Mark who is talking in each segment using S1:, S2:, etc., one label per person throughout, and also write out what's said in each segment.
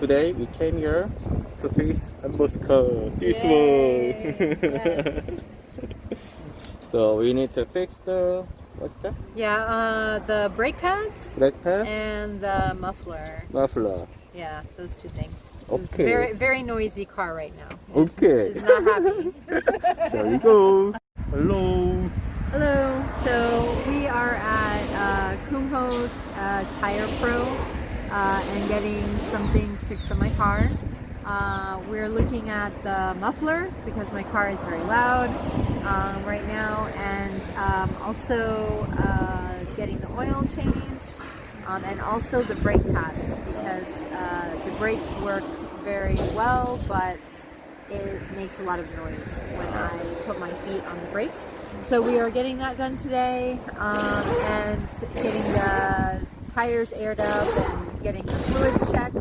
S1: today we came here to fix Amber's car. This one.
S2: Yes.
S1: So we need to fix the, what's that?
S2: Yeah, the brake pads
S1: Brake pad?
S2: and the muffler.
S1: Muffler.
S2: Yeah, those two things.
S1: Okay.
S2: It's very, very noisy car right now.
S1: Okay.
S2: It's not happy.
S1: There we go. Hello.
S2: Hello. So we are at Kumho Tire Pro and getting some things fixed on my car. We're looking at the muffler because my car is very loud right now, and also getting the oil changed, and also the brake pads because the brakes work very well, but it makes a lot of noise when I put my feet on the brakes. So we are getting that done today, and getting the tires aired up and getting the fluids checked.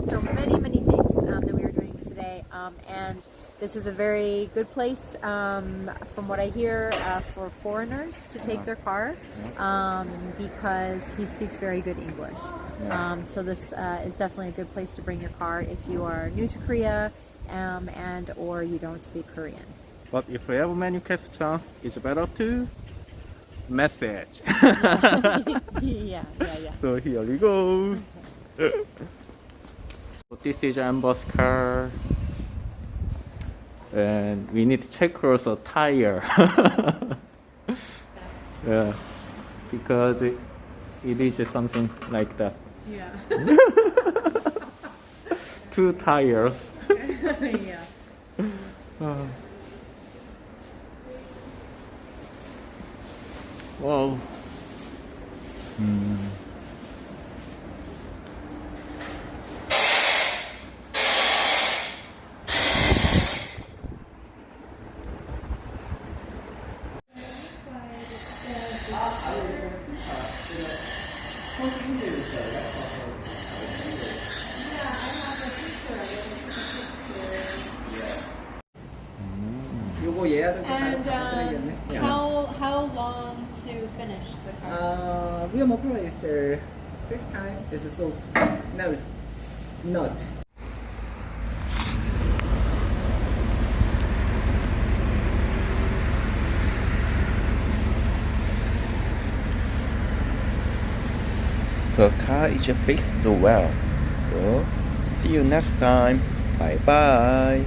S2: So many things that we are doing today, and this is a very good place, from what I hear, for foreigners to take their car, because he speaks very good English. So this is definitely a good place to bring your car if you are new to Korea, and or you don't speak Korean.
S1: But if you have many questions, it's better to message.
S2: Yeah.
S1: So here we go. So this is Amber's car, and we need to check also tire. Yeah, because it is something like that.
S2: Yeah.
S1: 2 tires.
S2: Yeah.
S1: Wow.
S2: And how long to finish the car?
S3: Real muffler is the first time is so no not.
S1: The car is fixed well. So see you next time. Bye bye.